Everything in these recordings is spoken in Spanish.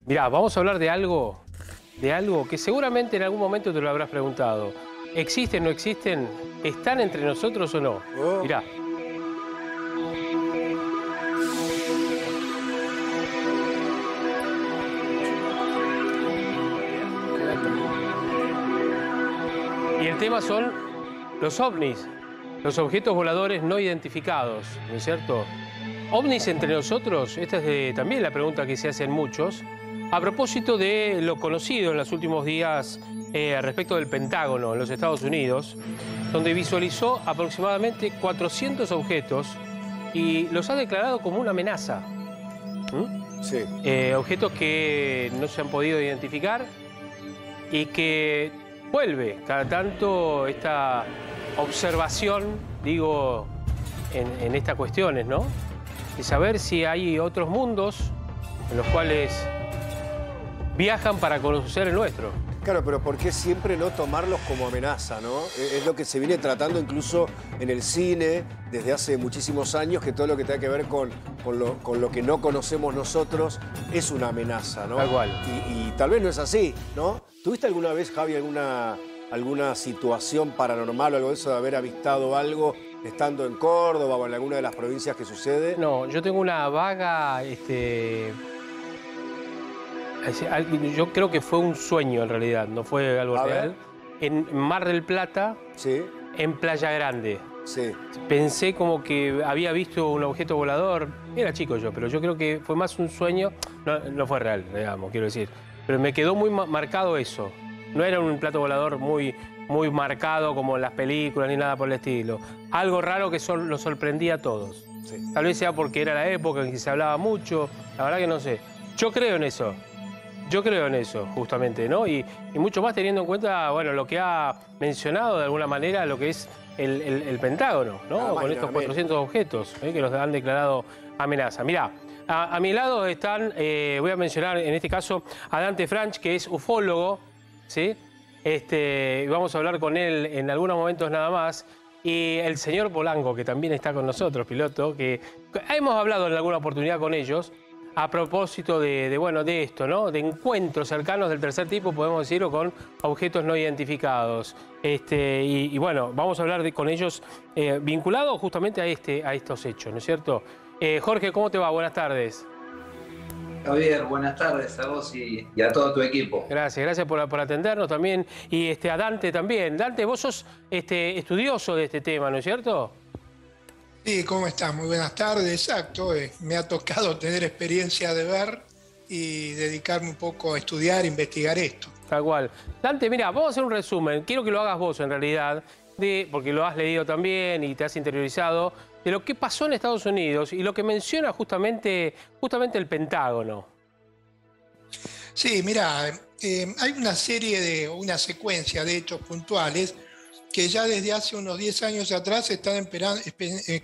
Mirá, vamos a hablar de algo que seguramente en algún momento te lo habrás preguntado. ¿Existen, no existen? ¿Están entre nosotros o no? Oh. Mirá. Y el tema son los ovnis, los objetos voladores no identificados, ¿no es cierto? ¿Ovnis entre nosotros? Esta es también la pregunta que se hacen muchos. A propósito de lo conocido en los últimos días respecto del Pentágono en los Estados Unidos, donde visualizó aproximadamente 400 objetos y los ha declarado como una amenaza. Sí. Objetos que no se han podido identificar y que vuelve cada tanto esta observación, digo, en estas cuestiones, ¿no? Y saber si hay otros mundos en los cuales viajan para conocer el nuestro. Claro, pero ¿por qué siempre no tomarlos como amenaza, no? Es lo que se viene tratando incluso en el cine desde hace muchísimos años, que todo lo que tenga que ver con lo que no conocemos nosotros es una amenaza, ¿no? Tal cual. Y tal vez no es así, ¿no? ¿Tuviste alguna vez, Javi, alguna situación paranormal o algo de eso de haber avistado algo estando en Córdoba o en alguna de las provincias que sucede? No, yo tengo una vaga... Yo creo que fue un sueño en realidad, no fue algo real. En Mar del Plata, sí, en Playa Grande. Sí. Pensé como que había visto un objeto volador. Era chico yo, pero yo creo que fue más un sueño. No fue real, digamos, quiero decir. Pero me quedó muy marcado eso. No era un plato volador muy marcado como en las películas ni nada por el estilo. Algo raro que lo sorprendía a todos. Sí. Tal vez sea porque era la época en que se hablaba mucho. La verdad que no sé. Yo creo en eso. Yo creo en eso, justamente, ¿no? Y mucho más teniendo en cuenta, bueno, lo que ha mencionado de alguna manera lo que es el Pentágono, ¿no? Con estos 400 objetos que los han declarado amenaza. Mirá, a mi lado están, voy a mencionar en este caso a Dante Franch, que es ufólogo, ¿sí? Y vamos a hablar con él en algunos momentos nada más. Y el señor Polanco, que también está con nosotros, piloto, que hemos hablado en alguna oportunidad con ellos, a propósito de esto, ¿no? De encuentros cercanos del tercer tipo, podemos decirlo, con objetos no identificados. Y bueno, vamos a hablar con ellos vinculados justamente a estos hechos, ¿no es cierto? Jorge, ¿cómo te va? Buenas tardes. Javier, buenas tardes a vos y a todo tu equipo. Gracias por atendernos también. Y a Dante también. Dante, vos sos estudioso de este tema, ¿no es cierto? Sí, ¿cómo estás? Muy buenas tardes, exacto. Me ha tocado tener experiencia de ver y dedicarme un poco a estudiar, investigar esto. Tal cual. Dante, mira, vamos a hacer un resumen. Quiero que lo hagas vos en realidad, porque lo has leído también y te has interiorizado, de lo que pasó en Estados Unidos y lo que menciona justamente el Pentágono. Sí, mira, hay una secuencia de hechos puntuales que ya desde hace unos 10 años atrás están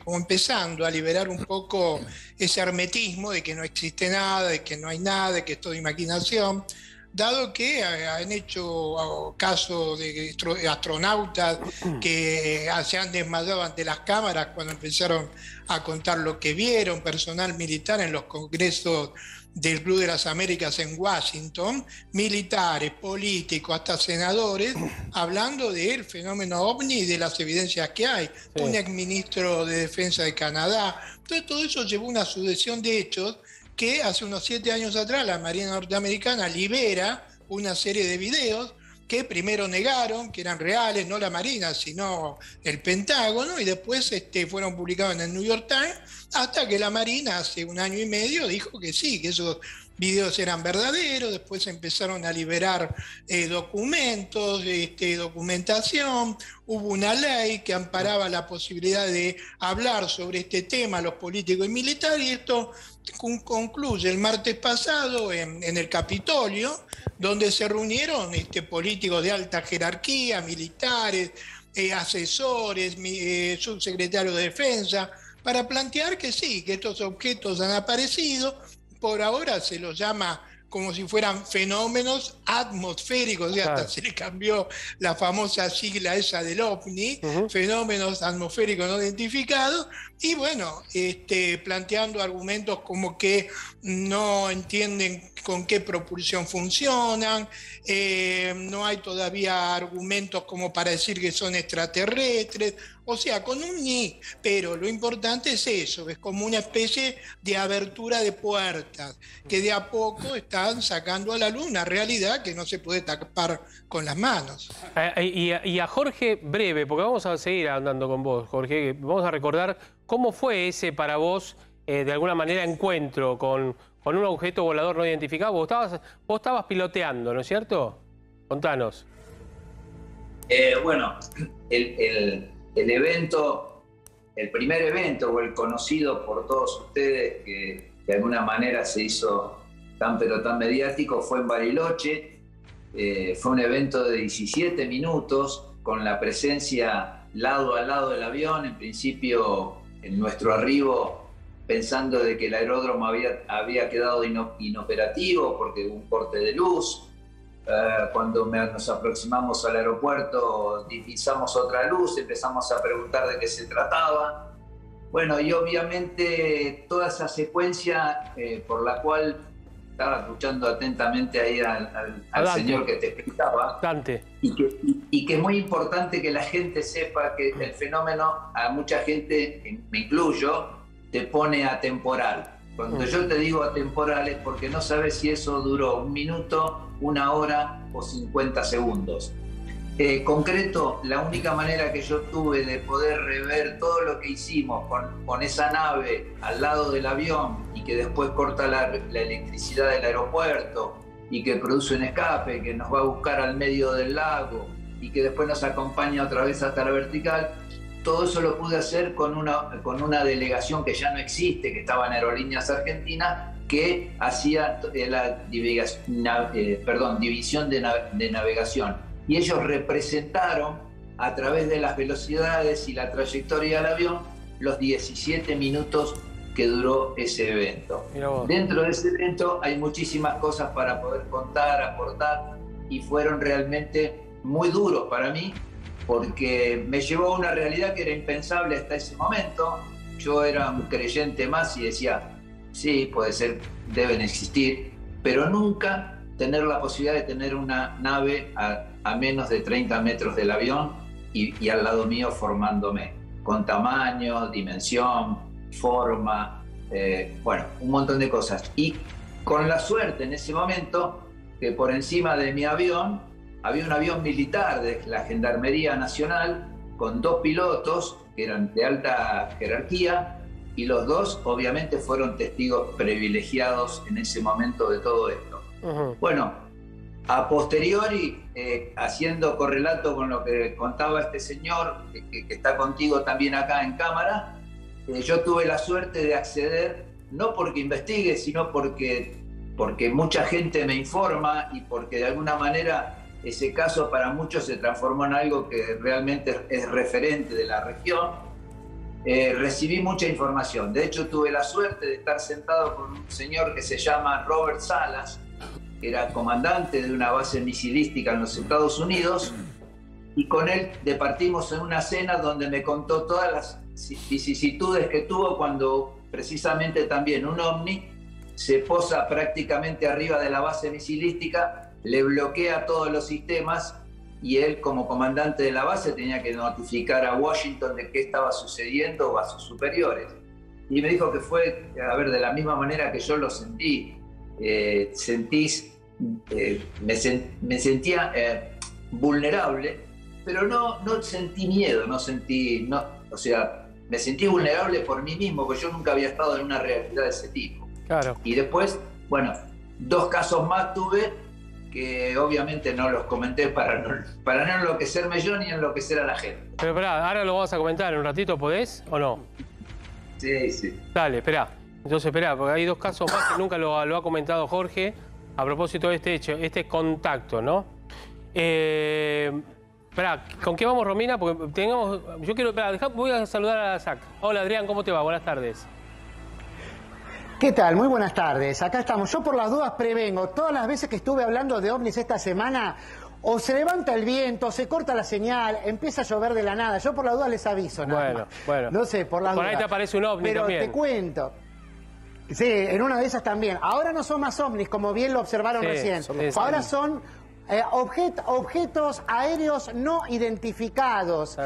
como empezando a liberar un poco ese hermetismo de que no existe nada, de que no hay nada, de que es todo imaginación, dado que han hecho caso de astronautas que se han desmayado ante las cámaras cuando empezaron a contar lo que vieron, personal militar en los congresos del Club de las Américas en Washington, militares, políticos, hasta senadores, hablando del fenómeno OVNI y de las evidencias que hay. Sí. Un exministro de Defensa de Canadá. Entonces todo eso llevó a una sucesión de hechos que hace unos 7 años atrás la Marina norteamericana libera una serie de videos que primero negaron que eran reales, no la Marina, sino el Pentágono, y después fueron publicados en el New York Times, hasta que la Marina hace 1 año y medio dijo que sí, que esos videos eran verdaderos. Después empezaron a liberar documentos, documentación. Hubo una ley que amparaba la posibilidad de hablar sobre este tema a los políticos y militares, y esto concluye el martes pasado en el Capitolio, donde se reunieron políticos de alta jerarquía, militares, asesores, subsecretarios de Defensa, para plantear que sí, que estos objetos han aparecido. Por ahora se los llama como si fueran fenómenos atmosféricos, o sea, hasta se le cambió la famosa sigla esa del OVNI, fenómenos atmosféricos no identificados, y bueno, planteando argumentos como que no entienden con qué propulsión funcionan, no hay todavía argumentos como para decir que son extraterrestres, o sea, con un ni, pero lo importante es eso, es como una especie de abertura de puertas, que de a poco están sacando a la luz una realidad que no se puede tapar con las manos. Y a Jorge, breve, porque vamos a seguir andando con vos, Jorge, vamos a recordar cómo fue ese para vos, de alguna manera, encuentro con un objeto volador no identificado. Vos estabas piloteando, ¿no es cierto? Contanos. Bueno, el evento, el primer evento, o el conocido por todos ustedes, que de alguna manera se hizo tan pero tan mediático, fue en Bariloche. Fue un evento de 17 minutos, con la presencia lado a lado del avión. En principio, en nuestro arribo, pensando de que el aeródromo había quedado inoperativo porque hubo un corte de luz. Cuando nos aproximamos al aeropuerto, divisamos otra luz, empezamos a preguntar de qué se trataba. Bueno, y obviamente toda esa secuencia por la cual estaba escuchando atentamente ahí al señor que te explicaba, y que es muy importante que la gente sepa que el fenómeno, a mucha gente, me incluyo, te pone atemporal. Cuando yo te digo atemporal es porque no sabes si eso duró 1 minuto, 1 hora o 50 segundos. Concreto, la única manera que yo tuve de poder rever todo lo que hicimos con esa nave al lado del avión, y que después corta la electricidad del aeropuerto, y que produce un escape, que nos va a buscar al medio del lago, y que después nos acompaña otra vez hasta la vertical, todo eso lo pude hacer con una delegación que ya no existe, que estaba en Aerolíneas Argentinas, que hacía la división de navegación. Y ellos representaron, a través de las velocidades y la trayectoria del avión, los 17 minutos que duró ese evento. Dentro de ese evento hay muchísimas cosas para poder contar, aportar, y fueron realmente muy duros para mí, porque me llevó a una realidad que era impensable hasta ese momento. Yo era un creyente más y decía, sí, puede ser, deben existir, pero nunca tener la posibilidad de tener una nave a menos de 30 metros del avión y al lado mío formándome, con tamaño, dimensión, forma, bueno, un montón de cosas. Y con la suerte en ese momento que por encima de mi avión había un avión militar de la Gendarmería Nacional con 2 pilotos que eran de alta jerarquía, y los 2 obviamente fueron testigos privilegiados en ese momento de todo esto. Bueno, a posteriori, haciendo correlato con lo que contaba este señor, que está contigo también acá en cámara, yo tuve la suerte de acceder, no porque investigue, sino porque mucha gente me informa, y porque de alguna manera ese caso para muchos se transformó en algo que realmente es referente de la región. Recibí mucha información. De hecho, tuve la suerte de estar sentado con un señor que se llama Robert Salas, que era comandante de una base misilística en los Estados Unidos, y con él departimos en una cena donde me contó todas las vicisitudes que tuvo cuando precisamente también un ovni se posa prácticamente arriba de la base misilística, le bloquea todos los sistemas, y él, como comandante de la base, tenía que notificar a Washington de qué estaba sucediendo o a sus superiores. Y me dijo que fue, a ver, de la misma manera que yo lo sentí. Me sentía vulnerable, pero no sentí miedo, o sea, me sentí vulnerable por mí mismo, porque yo nunca había estado en una realidad de ese tipo. Claro. Y después, bueno, 2 casos más tuve, que obviamente no los comenté para no enloquecerme yo ni enloquecer a la gente. Pero esperá, ahora lo vas a comentar en un ratito, ¿podés o no? Sí, sí. Dale, esperá. Entonces esperá, porque hay 2 casos más que nunca lo ha comentado Jorge, a propósito de este hecho, este contacto, ¿no? Esperá, ¿con qué vamos, Romina? Porque voy a saludar a Zach. Hola, Adrián, ¿cómo te va? Buenas tardes. ¿Qué tal? Muy buenas tardes. Acá estamos. Yo por las dudas prevengo. Todas las veces que estuve hablando de ovnis esta semana, o se levanta el viento, se corta la señal, empieza a llover de la nada. Yo por las dudas les aviso. Bueno. No sé, por las dudas. Por ahí te aparece un ovni también. Pero te cuento. Sí, en una de esas también. Ahora no son más ovnis, como bien lo observaron recién. Ahora son objetos aéreos no identificados,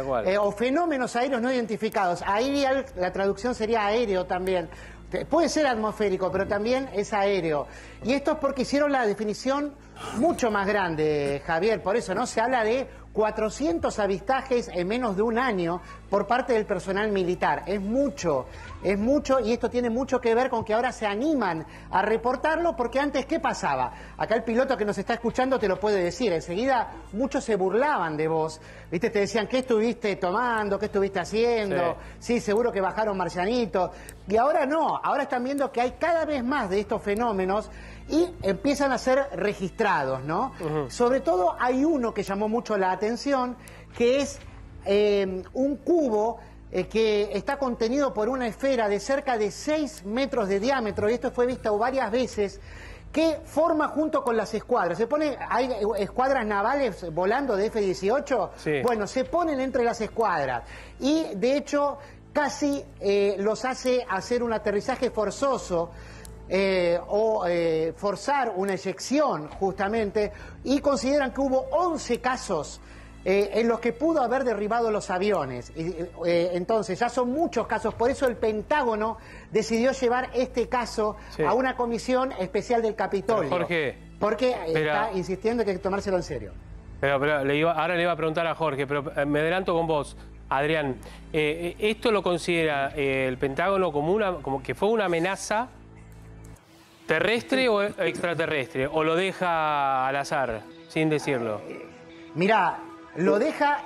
o fenómenos aéreos no identificados. Aerial, la traducción sería aéreo también. Puede ser atmosférico, pero también es aéreo. Y esto es porque hicieron la definición mucho más grande, Javier. Por eso, ¿no? Se habla de 400 avistajes en menos de un año por parte del personal militar. Es mucho, y esto tiene mucho que ver con que ahora se animan a reportarlo, porque antes, ¿qué pasaba? Acá el piloto que nos está escuchando te lo puede decir. Enseguida muchos se burlaban de vos, ¿viste? Te decían, ¿qué estuviste tomando? ¿Qué estuviste haciendo? Sí, seguro que bajaron marcianitos. Y ahora no, ahora están viendo que hay cada vez más de estos fenómenos y empiezan a ser registrados, ¿no? Sobre todo hay uno que llamó mucho la atención, que es un cubo que está contenido por una esfera de cerca de 6 metros de diámetro, y esto fue visto varias veces, que forma junto con las escuadras. Hay escuadras navales volando de F-18, bueno, se ponen entre las escuadras, y de hecho casi los hace hacer un aterrizaje forzoso, forzar una eyección justamente, y consideran que hubo 11 casos en los que pudo haber derribado los aviones. Entonces ya son muchos casos, por eso el Pentágono decidió llevar este caso a una comisión especial del Capitolio. Jorge, porque está insistiendo que hay que tomárselo en serio. Pero ahora le iba a preguntar a Jorge, pero me adelanto con vos, Adrián. ¿Esto lo considera el Pentágono como que fue una amenaza terrestre o extraterrestre? ¿O lo deja al azar, sin decirlo? Mirá, lo deja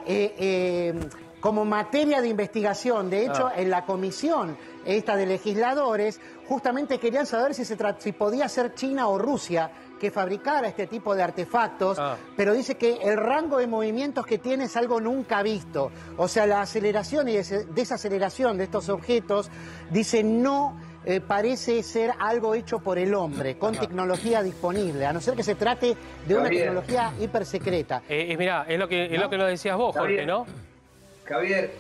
como materia de investigación. De hecho, en la comisión esta de legisladores, justamente querían saber si podía ser China o Rusia que fabricara este tipo de artefactos, pero dice que el rango de movimientos que tiene es algo nunca visto. O sea, la aceleración y desaceleración de estos objetos, dice, no parece ser algo hecho por el hombre, con tecnología disponible, a no ser que se trate de una tecnología hipersecreta. Mirá, es lo que nos decías vos, Jorge, ¿no? Javier,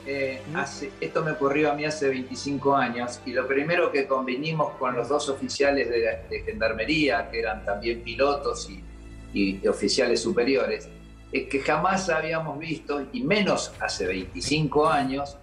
esto me ocurrió a mí hace 25 años, y lo primero que convenimos con los dos oficiales de Gendarmería, que eran también pilotos y oficiales superiores, es que jamás habíamos visto, y menos hace 25 años,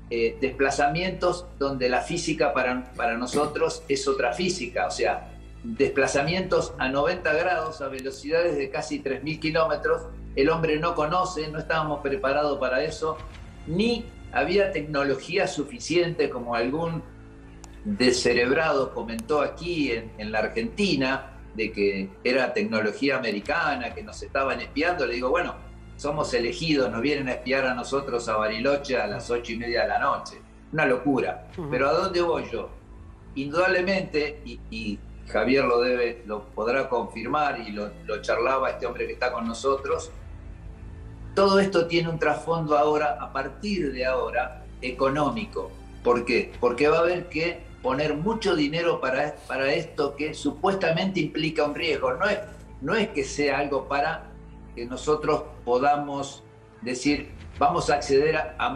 desplazamientos donde la física para nosotros es otra física. O sea, desplazamientos a 90 grados a velocidades de casi 3.000 kilómetros. El hombre no conoce, no estábamos preparados para eso, ni había tecnología suficiente, como algún descerebrado comentó aquí en la Argentina, de que era tecnología americana, que nos estaban espiando. Le digo, bueno, somos elegidos, nos vienen a espiar a nosotros a Bariloche a las 8:30 de la noche. Una locura. Pero ¿a dónde voy yo? Indudablemente, y Javier lo podrá confirmar, y lo charlaba este hombre que está con nosotros, todo esto tiene un trasfondo ahora, a partir de ahora, económico. ¿Por qué? Porque va a haber que poner mucho dinero para esto, que supuestamente implica un riesgo. No es que sea algo para que nosotros podamos decir, vamos a acceder a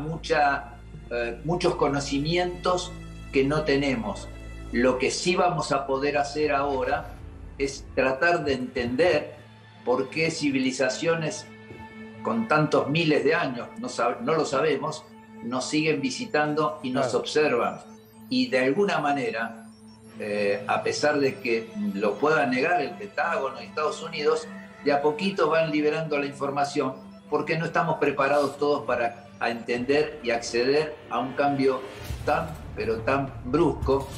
muchos conocimientos que no tenemos. Lo que sí vamos a poder hacer ahora es tratar de entender por qué civilizaciones con tantos miles de años, no lo sabemos, nos siguen visitando y nos observan. Y de alguna manera, a pesar de que lo pueda negar el Pentágono y Estados Unidos, de a poquito van liberando la información, porque no estamos preparados todos para entender y acceder a un cambio pero tan brusco.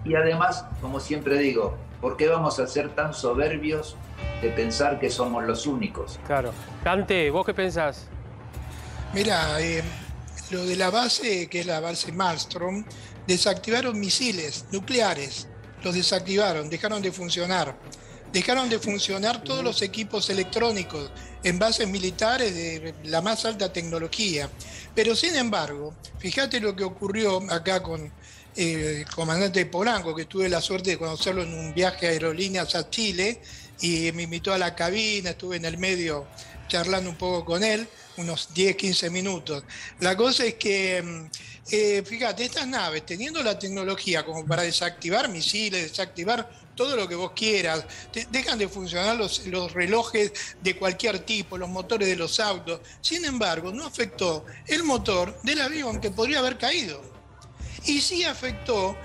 Y además, como siempre digo, ¿por qué vamos a ser tan soberbios de pensar que somos los únicos? Claro. Dante, ¿vos qué pensás? Mira, lo de la base, que es la base Malmström, desactivaron misiles nucleares, los desactivaron, dejaron de funcionar. Dejaron de funcionar todos los equipos electrónicos en bases militares de la más alta tecnología. Pero sin embargo, fíjate lo que ocurrió acá con comandante Polanco, que tuve la suerte de conocerlo en un viaje a aerolíneas a Chile, y me invitó a la cabina, estuve en el medio charlando un poco con él, unos 10, 15 minutos. La cosa es que, fíjate, estas naves, teniendo la tecnología como para desactivar misiles, desactivar todo lo que vos quieras, dejan de funcionar los relojes de cualquier tipo, los motores de los autos. Sin embargo, no afectó el motor del avión, que podría haber caído. Y sí afectó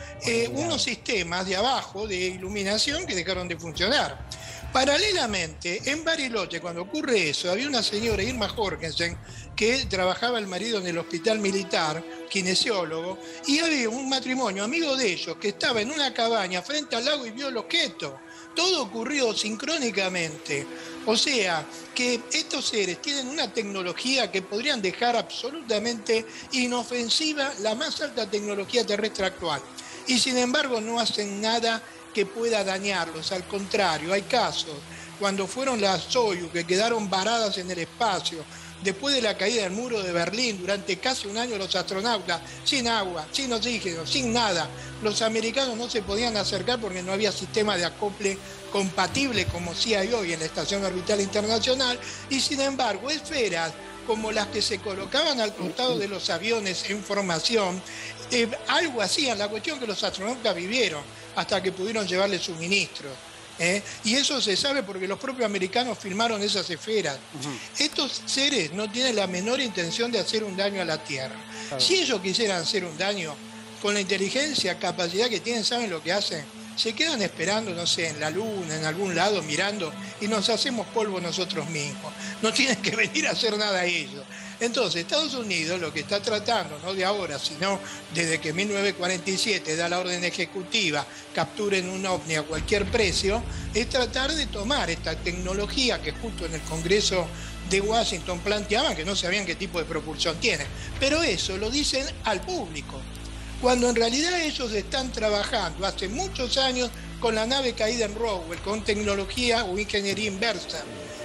unos sistemas de abajo de iluminación que dejaron de funcionar. Paralelamente, en Bariloche, cuando ocurre eso, había una señora, Irma Jorgensen, que trabajaba el marido en el hospital militar, kinesiólogo, y había un matrimonio amigo de ellos que estaba en una cabaña frente al lago y vio el objeto. Todo ocurrió sincrónicamente. O sea, que estos seres tienen una tecnología que podrían dejar absolutamente inofensiva la más alta tecnología terrestre actual. Y sin embargo no hacen nada que pueda dañarlos. Al contrario, hay casos, cuando fueron las Soyuz, que quedaron varadas en el espacio, después de la caída del muro de Berlín, durante casi un año los astronautas, sin agua, sin oxígeno, sin nada. Los americanos no se podían acercar porque no había sistema de acople compatible como sí hay hoy en la Estación Orbital Internacional, y sin embargo, esferas como las que se colocaban al costado de los aviones en formación, algo hacían, la cuestión que los astronautas vivieron hasta que pudieron llevarle suministros. Y eso se sabe porque los propios americanos filmaron esas esferas. Estos seres no tienen la menor intención de hacer un daño a la Tierra. Si ellos quisieran hacer un daño, con la inteligencia, capacidad que tienen, ¿saben lo que hacen? Se quedan esperando, no sé, en la luna, en algún lado, mirando, y nos hacemos polvo nosotros mismos. No tienen que venir a hacer nada ellos. Entonces, Estados Unidos lo que está tratando, no de ahora, sino desde que en 1947 da la orden ejecutiva, capturen un ovni a cualquier precio, es tratar de tomar esta tecnología que justo en el Congreso de Washington planteaban que no sabían qué tipo de propulsión tiene. Pero eso lo dicen al público, cuando en realidad ellos están trabajando hace muchos años con la nave caída en Roswell, con tecnología o ingeniería inversa.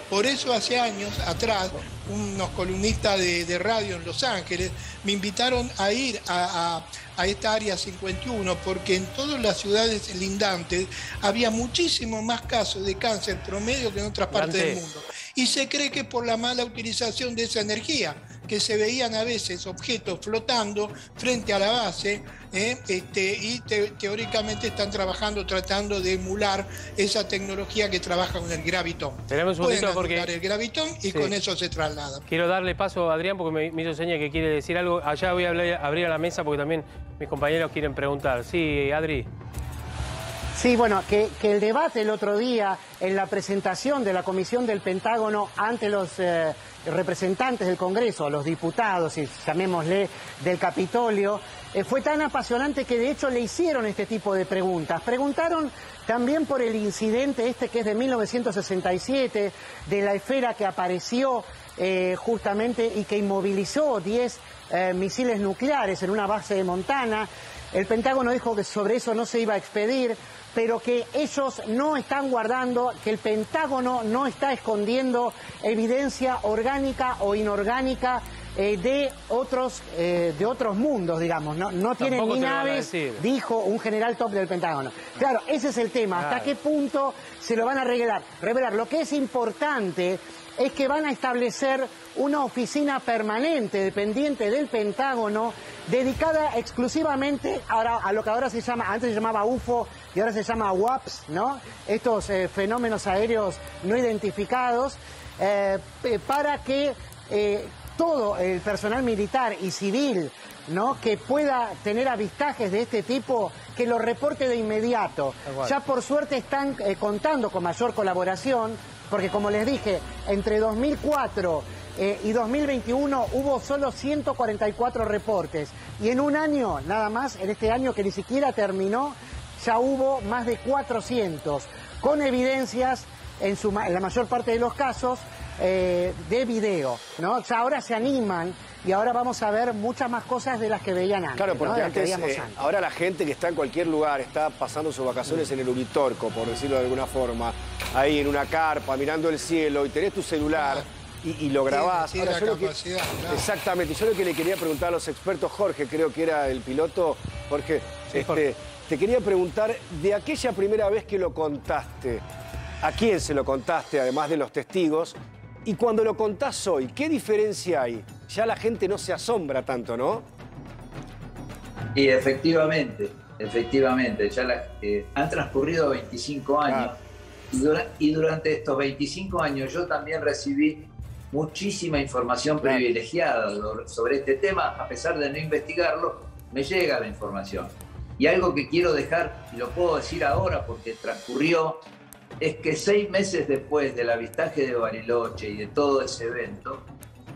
Por eso hace años atrás, unos columnistas de radio en Los Ángeles me invitaron a ir a esta área 51, porque en todas las ciudades lindantes había muchísimos más casos de cáncer promedio que en otras partes del mundo. Y se cree que por la mala utilización de esa energía, que se veían a veces objetos flotando frente a la base, y teóricamente están trabajando, tratando de emular esa tecnología que trabaja con el gravitón. Tenemos un Pueden porque el gravitón y con eso se traslada. Quiero darle paso a Adrián porque me hizo seña que quiere decir algo. Allá voy a abrir a la mesa porque también mis compañeros quieren preguntar. Sí, Adri. Sí, bueno, que el debate el otro día en la presentación de la Comisión del Pentágono ante los representantes del Congreso, los diputados, y llamémosle del Capitolio, fue tan apasionante que de hecho le hicieron este tipo de preguntas. Preguntaron también por el incidente que es de 1967, de la esfera que apareció justamente y que inmovilizó 10 misiles nucleares en una base de Montana. El Pentágono dijo que sobre eso no se iba a expedir, pero que ellos no están guardando, que el Pentágono no está escondiendo evidencia orgánica o inorgánica de otros mundos, digamos. No tienen ni naves, dijo un general top del Pentágono. Claro, ese es el tema. ¿Hasta qué punto se lo van a revelar? Lo que es importante es que van a establecer una oficina permanente, dependiente del Pentágono, dedicada exclusivamente a lo que ahora se llama, antes se llamaba UFO y ahora se llama WAPS, ¿no? Estos fenómenos aéreos no identificados, para que todo el personal militar y civil, ¿no?, que pueda tener avistajes de este tipo, que lo reporte de inmediato. Ya por suerte están contando con mayor colaboración, porque como les dije, entre 2004 y 2021 hubo solo 144 reportes. Y en un año, nada más, en este año que ni siquiera terminó, ya hubo más de 400, con evidencias, en la mayor parte de los casos, de video, ¿no? O sea, ahora se animan y ahora vamos a ver muchas más cosas de las que veían antes. Claro, porque ¿no? antes, ahora la gente que está en cualquier lugar, está pasando sus vacaciones en el Uritorco, por decirlo de alguna forma, ahí en una carpa, mirando el cielo, y tenés tu celular y lo grabás. Ahora, exactamente, yo lo que le quería preguntar a los expertos, Jorge, creo que era el piloto, Jorge, Te quería preguntar, de aquella primera vez que lo contaste, ¿a quién se lo contaste, además de los testigos? Y cuando lo contás hoy, ¿qué diferencia hay? Ya la gente no se asombra tanto, ¿no? Y efectivamente, ya han transcurrido 25 años. Y durante estos 25 años yo también recibí muchísima información privilegiada sobre este tema. A pesar de no investigarlo, me llega la información. Y algo que quiero dejar, y lo puedo decir ahora porque transcurrió, es que 6 meses después del avistaje de Bariloche y de todo ese evento,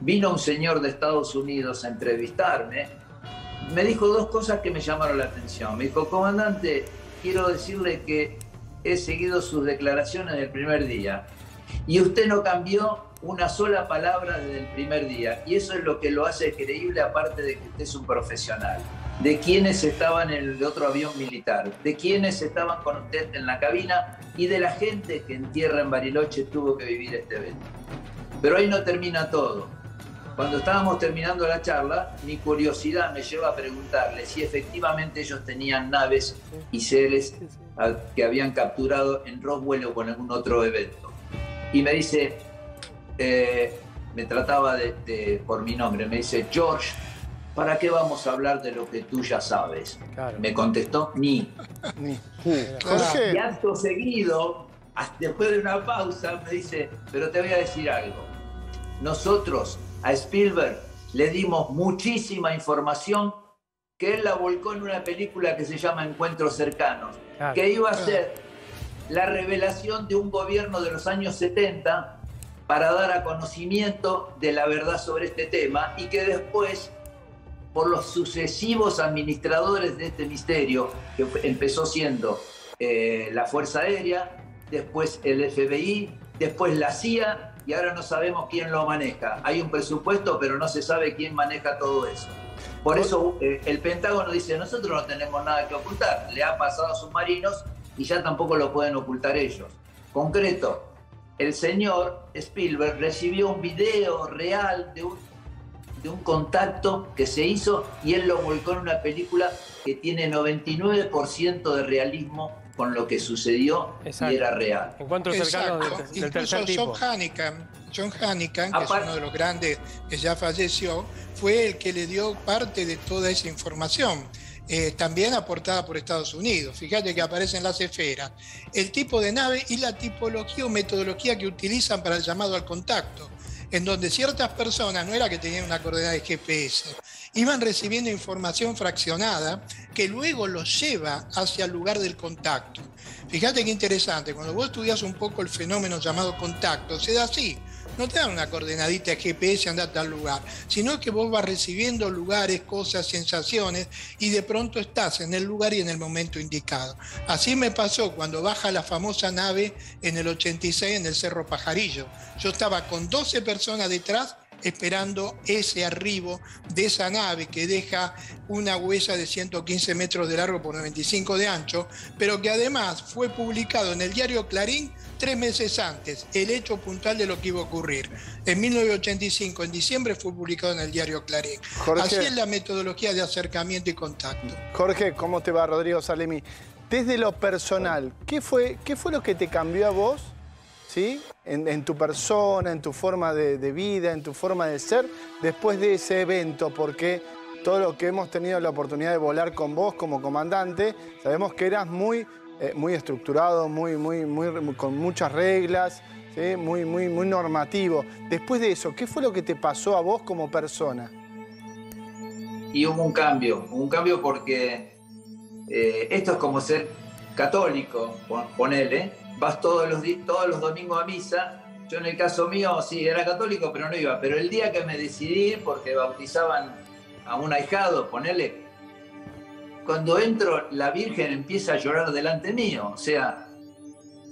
vino un señor de Estados Unidos a entrevistarme. Me dijo 2 cosas que me llamaron la atención. Me dijo: comandante, quiero decirle que he seguido sus declaraciones del primer día y usted no cambió una sola palabra desde el primer día, y eso es lo que lo hace creíble, aparte de que usted es un profesional. De quienes estaban en el otro avión militar, de quienes estaban con usted en la cabina y de la gente que en tierra en Bariloche tuvo que vivir este evento. Pero ahí no termina todo. Cuando estábamos terminando la charla, mi curiosidad me lleva a preguntarle si efectivamente ellos tenían naves y seres que habían capturado en Roswell o con algún otro evento. Y me dice, me trataba por mi nombre, me dice: George, ¿para qué vamos a hablar de lo que tú ya sabes? Claro. Me contestó: ni. Y acto seguido, después de una pausa, me dice: pero te voy a decir algo. Nosotros a Spielberg le dimos muchísima información que él la volcó en una película que se llama Encuentros Cercanos, que iba a ser la revelación de un gobierno de los años 70 para dar a conocimiento de la verdad sobre este tema, y que después, por los sucesivos administradores de este misterio, que empezó siendo la Fuerza Aérea, después el FBI, después la CIA, y ahora no sabemos quién lo maneja. Hay un presupuesto, pero no se sabe quién maneja todo eso. Por eso el Pentágono dice: nosotros no tenemos nada que ocultar. Le ha pasado a submarinos y ya tampoco lo pueden ocultar ellos. Concreto, el señor Spielberg recibió un video real de un contacto que se hizo, y él lo volcó en una película que tiene 99% de realismo con lo que sucedió. Exacto. Y era real. Encuentros cercanos del tercer tipo. John Hannigan, que es uno de los grandes que ya falleció, fue el que le dio parte de toda esa información, también aportada por Estados Unidos. Fíjate que aparecen las esferas, el tipo de nave y la tipología o metodología que utilizan para el llamado al contacto, en donde ciertas personas, no era que tenían una coordenada de GPS, iban recibiendo información fraccionada que luego los lleva hacia el lugar del contacto. Fíjate qué interesante, cuando vos estudias un poco el fenómeno llamado contacto, se da así. No te dan una coordenadita de GPS, anda a tal lugar, sino que vos vas recibiendo lugares, cosas, sensaciones, y de pronto estás en el lugar y en el momento indicado. Así me pasó cuando baja la famosa nave en el 86 en el Cerro Pajarillo. Yo estaba con 12 personas detrás esperando ese arribo de esa nave que deja una huella de 115 metros de largo por 95 de ancho, pero que además fue publicado en el diario Clarín 3 meses antes, el hecho puntual de lo que iba a ocurrir. En 1985, en diciembre, fue publicado en el diario Clarín. Jorge, así es la metodología de acercamiento y contacto. Jorge, ¿cómo te va? Rodrigo Salemi. Desde lo personal, ¿qué fue lo que te cambió a vos, ¿sí? En tu persona, en tu forma de vida, en tu forma de ser, después de ese evento? Porque todo lo que hemos tenido la oportunidad de volar con vos como comandante, sabemos que eras muy estructurado, con muchas reglas, ¿sí? muy normativo. Después de eso, ¿qué fue lo que te pasó a vos como persona? Y hubo un cambio porque esto es como ser católico, ponele. Vas todos los domingos a misa. Yo en el caso mío sí era católico, pero no iba. Pero el día que me decidí, porque bautizaban a un ahijado, ponele, cuando entro, la Virgen empieza a llorar delante mío. O sea,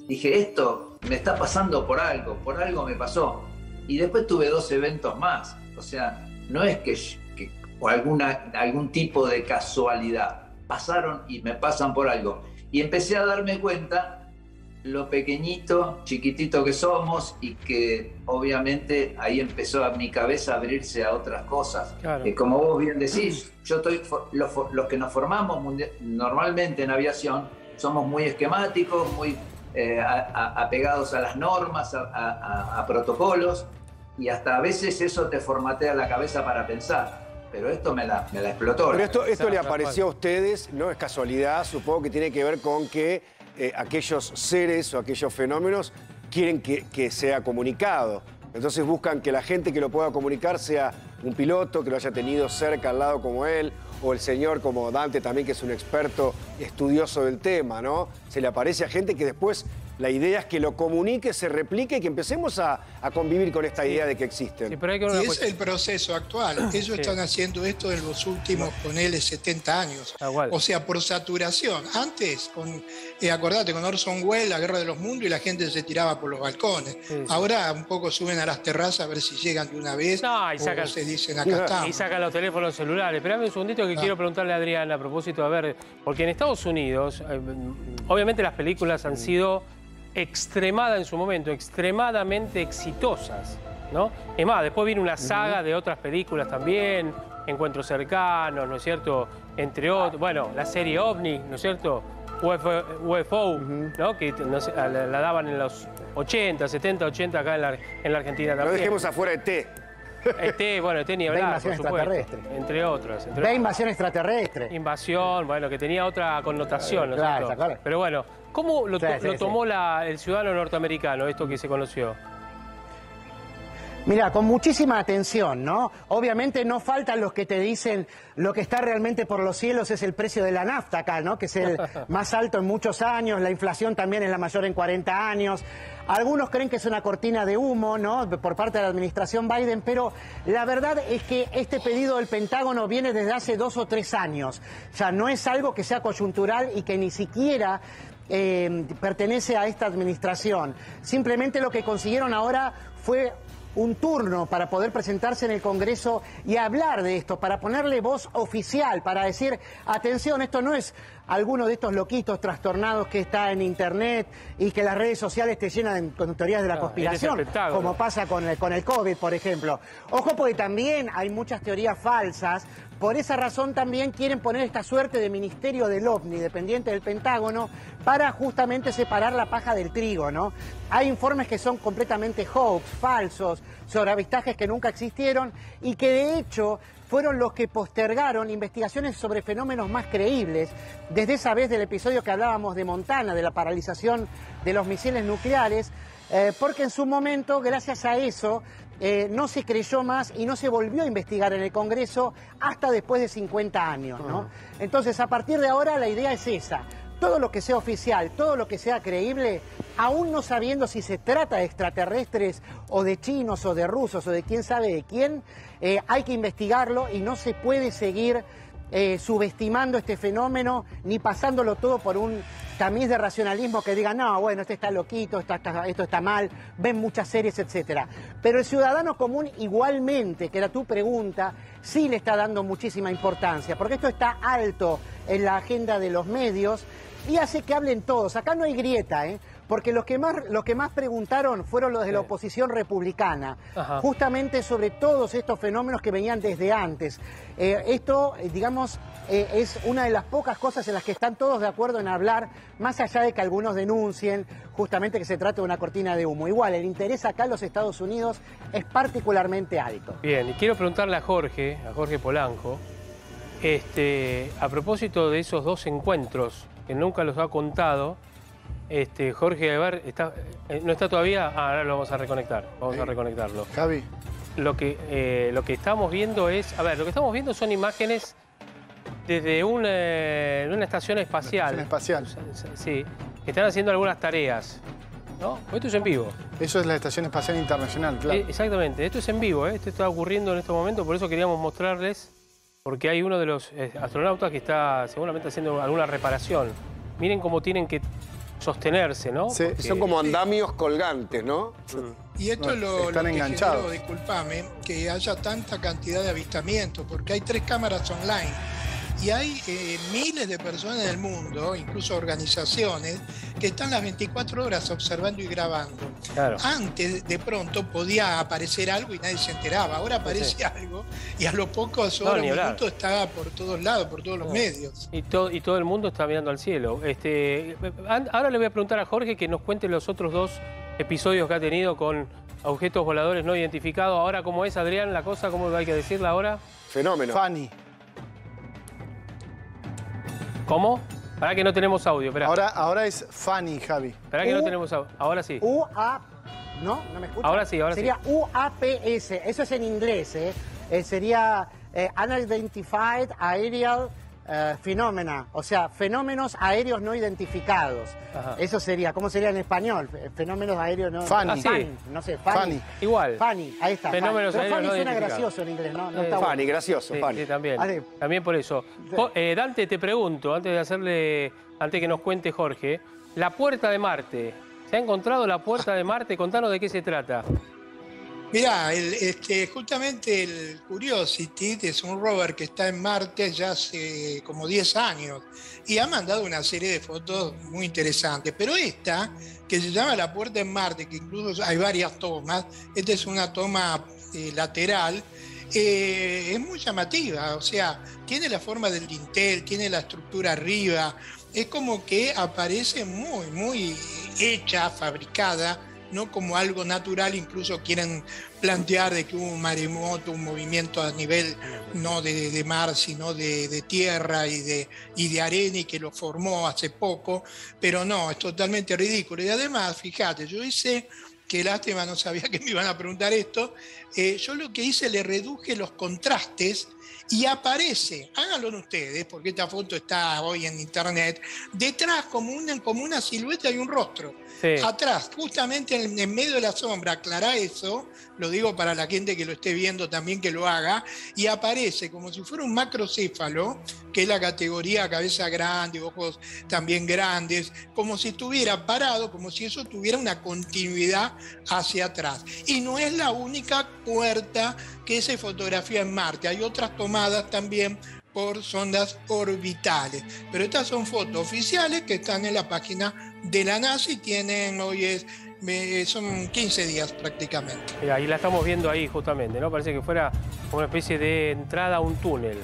dije, esto me está pasando por algo me pasó. Y después tuve 2 eventos más. O sea, no es que por algún tipo de casualidad. Pasaron y me pasan por algo. Y empecé a darme cuenta lo pequeñito, chiquitito que somos, y que obviamente ahí empezó a mi cabeza a abrirse a otras cosas. Claro. Como vos bien decís, los que nos formamos normalmente en aviación somos muy esquemáticos, muy apegados a las normas, a protocolos, y hasta a veces eso te formatea la cabeza para pensar. Pero esto me la explotó. Pero esto le apareció a ustedes, no es casualidad, supongo que tiene que ver con que aquellos seres o aquellos fenómenos quieren que sea comunicado. Entonces buscan que la gente que lo pueda comunicar sea un piloto, que lo haya tenido cerca al lado como él, o el señor como Dante también, que es un experto estudioso del tema, ¿no? Se le aparece a gente que después la idea es que lo comunique, se replique y que empecemos a convivir con esta idea de que existen. Sí, pero y es el proceso actual. Ellos están haciendo esto en los últimos, ponele, 70 años. O sea, por saturación. Antes, acordate, con Orson Welles, la Guerra de los Mundos, y la gente se tiraba por los balcones. Sí. Ahora un poco suben a las terrazas a ver si llegan de una vez. No, y sacan, se dicen acá estamos. Y sacan los teléfonos celulares. Espérame un segundito que quiero preguntarle a Adriana a propósito, a ver, porque en Estados Unidos, obviamente las películas han sido en su momento, extremadamente exitosas, ¿no? Es más, después viene una saga de otras películas también, Encuentros Cercanos, ¿no es cierto? Entre otros, bueno, la serie OVNI, ¿no es cierto? UFO, ¿no? Que no sé, la daban en los 80, 70, 80 acá en la Argentina también. No dejemos afuera ET. ET ni hablar, por supuesto. Entre otros. Invasión extraterrestre. Invasión, bueno, que tenía otra connotación, ¿no es cierto? Claro. Pero bueno, ¿cómo lo tomó el ciudadano norteamericano, esto que se conoció? Mira, con muchísima atención, ¿no? Obviamente no faltan los que te dicen lo que está realmente por los cielos es el precio de la nafta acá, ¿no? Que es el más alto en muchos años, la inflación también es la mayor en 40 años. Algunos creen que es una cortina de humo, ¿no? Por parte de la administración Biden, pero la verdad es que este pedido del Pentágono viene desde hace 2 o 3 años. O sea, no es algo que sea coyuntural y que ni siquiera pertenece a esta administración. Simplemente lo que consiguieron ahora fue un turno para poder presentarse en el Congreso y hablar de esto, para ponerle voz oficial, para decir, atención, esto no es alguno de estos loquitos trastornados que está en Internet y que las redes sociales te llenan con teorías de la conspiración, como pasa con el COVID, por ejemplo. Ojo, porque también hay muchas teorías falsas. Por esa razón también quieren poner esta suerte de ministerio del OVNI, dependiente del Pentágono, para justamente separar la paja del trigo, ¿no? Hay informes que son completamente hoax, falsos, sobre avistajes que nunca existieron y que de hecho fueron los que postergaron investigaciones sobre fenómenos más creíbles, desde esa vez del episodio que hablábamos de Montana, de la paralización de los misiles nucleares, porque en su momento, gracias a eso, no se creyó más y no se volvió a investigar en el Congreso hasta después de 50 años, ¿no? Entonces, a partir de ahora, la idea es esa. Todo lo que sea oficial, todo lo que sea creíble, aún no sabiendo si se trata de extraterrestres o de chinos o de rusos o de quién sabe de quién, hay que investigarlo y no se puede seguir subestimando este fenómeno ni pasándolo todo por un tamiz de racionalismo que diga, no, bueno, este está loquito, esto está mal, ven muchas series, etcétera. Pero el ciudadano común igualmente, que era tu pregunta, sí le está dando muchísima importancia, porque esto está alto en la agenda de los medios y hace que hablen todos. Acá no hay grieta, porque los que más preguntaron fueron los de la oposición republicana, justamente sobre todos estos fenómenos que venían desde antes. Esto, digamos, es una de las pocas cosas en las que están todos de acuerdo en hablar, más allá de que algunos denuncien justamente que se trata de una cortina de humo. Igual, el interés acá en los Estados Unidos es particularmente alto. Bien, y quiero preguntarle a Jorge Polanco, a propósito de esos 2 encuentros que nunca los ha contado. Jorge, a ver, ¿no está todavía? Ahora lo vamos a reconectar. Vamos a reconectarlo. Javi. Lo que estamos viendo es... A ver, lo que estamos viendo son imágenes desde una estación espacial. Estación espacial. Sí, que están haciendo algunas tareas, ¿no? Esto es en vivo. Eso es la Estación Espacial Internacional, claro. Exactamente, esto es en vivo, Esto está ocurriendo en este momento, por eso queríamos mostrarles, porque hay uno de los astronautas que está seguramente haciendo alguna reparación. Miren cómo tienen que sostenerse, ¿no? Sí, porque son como andamios colgantes, ¿no? Y esto es lo que generó, disculpame, que haya tanta cantidad de avistamientos, porque hay 3 cámaras online Y hay miles de personas en el mundo, incluso organizaciones, que están las 24 horas observando y grabando. Claro. Antes, de pronto, podía aparecer algo y nadie se enteraba. Ahora aparece algo y a lo pocos horas, minutos, está por todos lados, por todos los medios. Y todo el mundo está mirando al cielo. Ahora le voy a preguntar a Jorge que nos cuente los otros 2 episodios que ha tenido con objetos voladores no identificados. Ahora, ¿cómo es, Adrián, la cosa? ¿Cómo hay que decirla ahora? Fenómeno. Fanny. ¿Cómo? Para que no tenemos audio, espera. Ahora es Fanny, Javi. Espera que no tenemos audio. Ahora sí. ¿No? ¿No me escuchas? Ahora sí, ahora sería UAPS. Eso es en inglés, sería Unidentified Aerial Phenomena. O sea, fenómenos aéreos no identificados. Ajá. Eso sería, ¿cómo sería en español? Fenómenos aéreos no... Fanny. Sí. No sé, Fanny. Igual. Fanny, ahí está. Fenómenos aéreos Fanny no suena identificados. gracioso en inglés, ¿no? No está Fanny, bueno. gracioso, Fanny. Sí, también. Vale. También por eso. Dante, te pregunto, antes que nos cuente Jorge, la puerta de Marte. ¿Se ha encontrado la puerta de Marte? Contanos de qué se trata. Mirá, justamente el Curiosity es un rover que está en Marte ya hace como 10 años y ha mandado una serie de fotos muy interesantes. Pero esta, que se llama la puerta en Marte, que incluso hay varias tomas, esta es una toma lateral, es muy llamativa. O sea, tiene la forma del dintel, tiene la estructura arriba, es como que aparece muy hecha, fabricada, no como algo natural. Incluso quieren plantear de que hubo un maremoto, un movimiento a nivel no de mar, sino de tierra y de arena, y que lo formó hace poco, pero no, es totalmente ridículo. Y además, fíjate, yo hice, qué lástima, no sabía que me iban a preguntar esto, yo lo que hice, le reduje los contrastes y aparece, háganlo ustedes, porque esta foto está hoy en internet, detrás como una silueta y un rostro. Sí. Atrás, justamente en medio de la sombra, aclará eso, lo digo para la gente que lo esté viendo también que lo haga, y aparece como si fuera un macrocéfalo, que es la categoría cabeza grande, ojos también grandes, como si estuviera parado, como si eso tuviera una continuidad hacia atrás. Y no es la única puerta que se fotografía en Marte, hay otras tomadas también por sondas orbitales, pero estas son fotos oficiales que están en la página de la NASA y tienen, son 15 días prácticamente. Mira, y la estamos viendo ahí justamente, ¿no? Parece que fuera una especie de entrada a un túnel.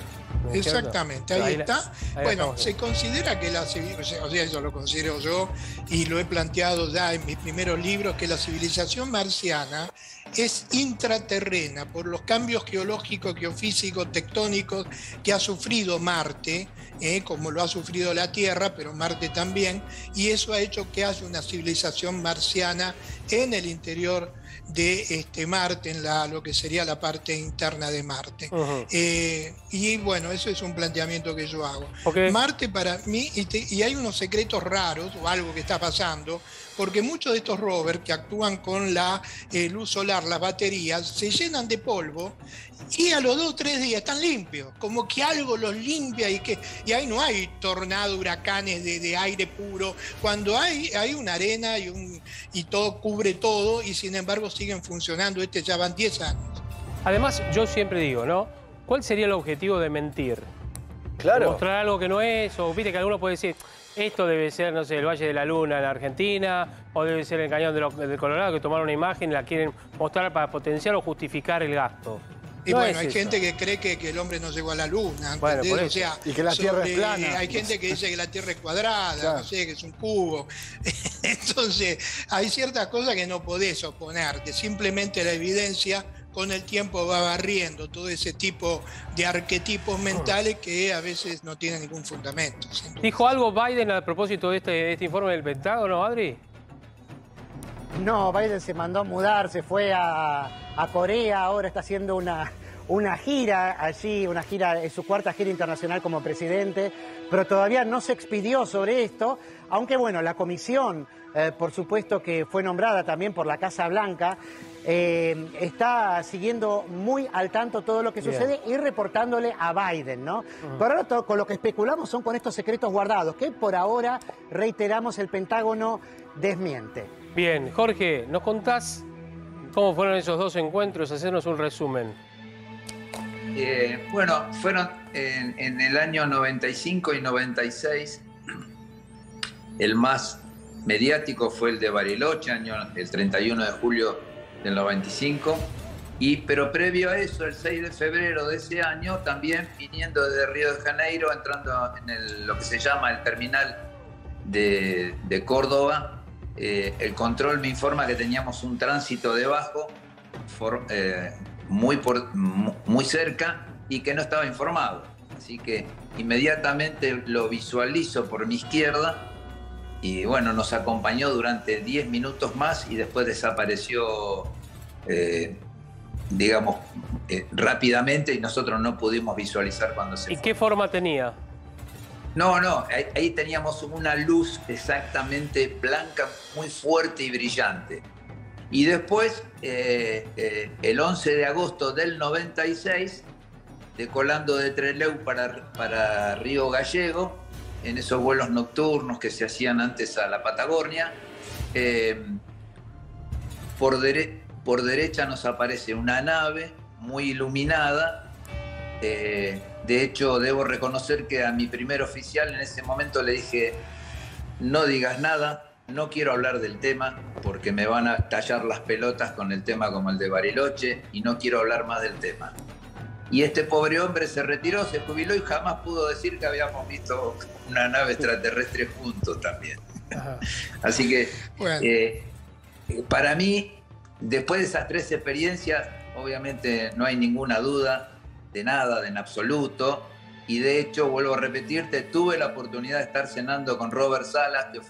¿No? Exactamente, ahí está. Bueno, se considera que la civilización, o sea, eso lo considero yo y lo he planteado ya en mis primeros libros, que la civilización marciana es intraterrena por los cambios geológicos, geofísicos, tectónicos que ha sufrido Marte, como lo ha sufrido la Tierra, pero Marte también, y eso ha hecho que haya una civilización marciana en el interior de Marte, en lo que sería la parte interna de Marte. Y bueno, eso es un planteamiento que yo hago. Okay. Marte para mí, y hay unos secretos raros o algo que está pasando, porque muchos de estos rovers que actúan con la luz solar, las baterías, se llenan de polvo y a los 2 o 3 días están limpios, como que algo los limpia y ahí no hay tornado, huracanes de aire puro, cuando hay una arena y todo cubre todo, y sin embargo siguen funcionando. Ya van 10 años. Además, yo siempre digo, ¿no? ¿Cuál sería el objetivo de mentir? Claro. Mostrar algo que no es, o viste que alguno puede decir, esto debe ser, no sé, el Valle de la Luna en Argentina, o debe ser el Cañón del Colorado, que tomaron una imagen y la quieren mostrar para potenciar o justificar el gasto. Y no, bueno, hay gente que cree que el hombre no llegó a la Luna, bueno, o sea, y que la Tierra es plana. Hay gente que dice que la Tierra es cuadrada, claro. No sé, que es un cubo. Entonces, hay ciertas cosas que no podés oponerte, simplemente la evidencia con el tiempo va barriendo todo ese tipo de arquetipos mentales que a veces no tienen ningún fundamento. ¿Dijo algo Biden a propósito de este informe del Pentágono, Adri? No, Biden se mandó a mudar, se fue a Corea, ahora está haciendo una gira allí, es su 4ª gira internacional como presidente, pero todavía no se expidió sobre esto, aunque bueno, la comisión, por supuesto que fue nombrada también por la Casa Blanca, está siguiendo muy al tanto todo lo que sucede y reportándole a Biden, ¿no? Por ahora con lo que especulamos son con estos secretos guardados, que por ahora, reiteramos, el Pentágono desmiente. Bien, Jorge, ¿nos contás cómo fueron esos 2 encuentros? Hacernos un resumen. Bueno, fueron en el año 95 y 96. El más mediático fue el de Bariloche, el 31 de julio del 95. Pero previo a eso, el 6 de febrero de ese año, también viniendo desde Río de Janeiro, entrando en lo que se llama el terminal de Córdoba, el control me informa que teníamos un tránsito debajo, muy cerca, y que no estaba informado. Así que inmediatamente lo visualizo por mi izquierda y bueno, nos acompañó durante 10 minutos más y después desapareció, rápidamente, y nosotros no pudimos visualizar cuando se fue. ¿Y qué forma tenía? No, ahí teníamos una luz exactamente blanca, muy fuerte y brillante. Y después, el 11 de agosto del 96, decolando de Trelew para Río Gallego, en esos vuelos nocturnos que se hacían antes a la Patagonia, por derecha nos aparece una nave muy iluminada. De hecho, debo reconocer que a mi primer oficial en ese momento le dije: no digas nada, no quiero hablar del tema porque me van a tallar las pelotas con el tema como el de Bariloche y no quiero hablar más del tema. Y este pobre hombre se retiró, se jubiló y jamás pudo decir que habíamos visto una nave extraterrestre juntos también. Así que, bueno, para mí, después de esas 3 experiencias, obviamente no hay ninguna duda de nada, en absoluto. Y de hecho, vuelvo a repetirte, tuve la oportunidad de estar cenando con Robert Salas, que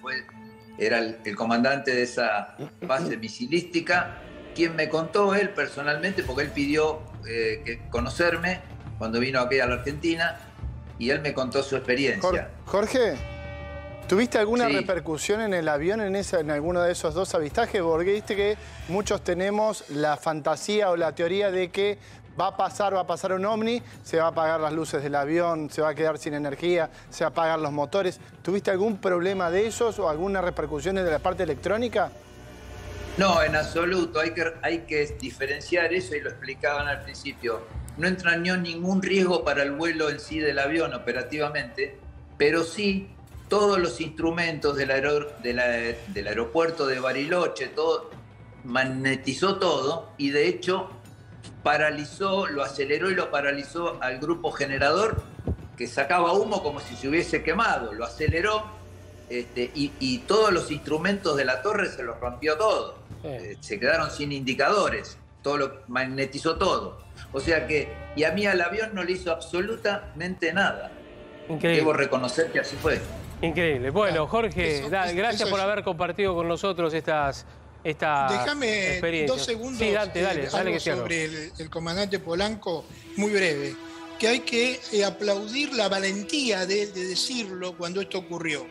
era el comandante de esa base misilística, quien me contó él personalmente, porque él pidió conocerme cuando vino aquí a la Argentina, y él me contó su experiencia. Jorge, ¿tuviste alguna repercusión en el avión en alguno de esos 2 avistajes? Porque viste que muchos tenemos la fantasía o la teoría de que va a pasar un ovni, se va a apagar las luces del avión, se va a quedar sin energía, se va a apagar los motores. ¿Tuviste algún problema de esos o alguna repercusión de la parte electrónica? No, en absoluto. Hay que diferenciar eso, y lo explicaban al principio. No entrañó ningún riesgo para el vuelo en sí del avión operativamente, pero sí todos los instrumentos del aeropuerto de Bariloche, todo magnetizó todo, y de hecho lo aceleró y lo paralizó al grupo generador, que sacaba humo como si se hubiese quemado. Lo aceleró, y todos los instrumentos de la torre se los rompió todo. Se quedaron sin indicadores, magnetizó todo. O sea que, y a mí al avión no le hizo absolutamente nada. Increíble. Debo reconocer que así fue. Increíble. Bueno, Jorge, gracias por haber compartido con nosotros esta Déjame experiencia. 2 segundos. Sí, dale algo que sobre el comandante Polanco, muy breve. Que hay que aplaudir la valentía de decirlo cuando esto ocurrió.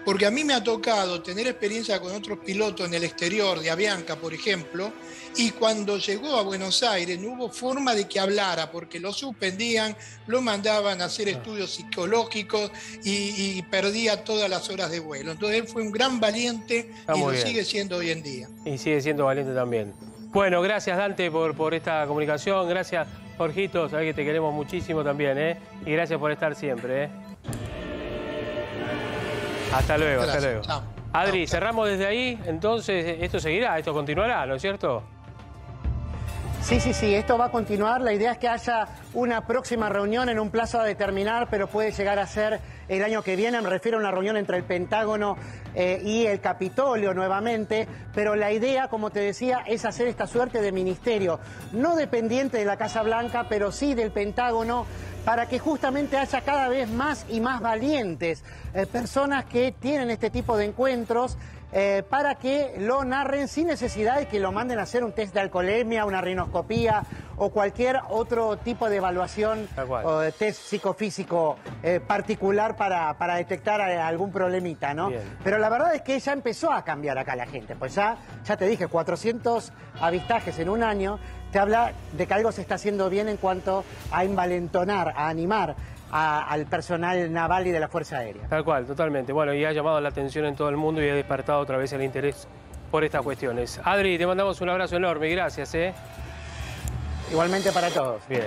Porque a mí me ha tocado tener experiencia con otros pilotos en el exterior, de Avianca, por ejemplo, y cuando llegó a Buenos Aires no hubo forma de que hablara, porque lo suspendían, lo mandaban a hacer estudios psicológicos y perdía todas las horas de vuelo. Entonces él fue un gran valiente y lo sigue siendo hoy en día. Y sigue siendo valiente también. Bueno, gracias Dante por esta comunicación, gracias Jorgito, sabés que te queremos muchísimo también, y gracias por estar siempre, Hasta luego, hasta luego. Chao. Adri, cerramos desde ahí, entonces esto seguirá, esto continuará, ¿no es cierto? Sí, esto va a continuar. La idea es que haya una próxima reunión en un plazo a determinar, pero puede llegar a ser el año que viene. Me refiero a una reunión entre el Pentágono y el Capitolio nuevamente, pero la idea, como te decía, es hacer esta suerte de ministerio, no dependiente de la Casa Blanca, pero sí del Pentágono, para que justamente haya cada vez más y más valientes, personas que tienen este tipo de encuentros, para que lo narren sin necesidad de que lo manden a hacer un test de alcoholemia, una rinoscopía o cualquier otro tipo de evaluación o de test psicofísico particular para detectar algún problemita, ¿no? Bien. Pero la verdad es que ya empezó a cambiar acá la gente, pues ya te dije, 400 avistajes en un año, te habla de que algo se está haciendo bien en cuanto a envalentonar, a animar al personal naval y de la Fuerza Aérea. Tal cual, totalmente. Bueno, y ha llamado la atención en todo el mundo y ha despertado otra vez el interés por estas cuestiones. Adri, te mandamos un abrazo enorme y gracias, Igualmente para todos. Bien.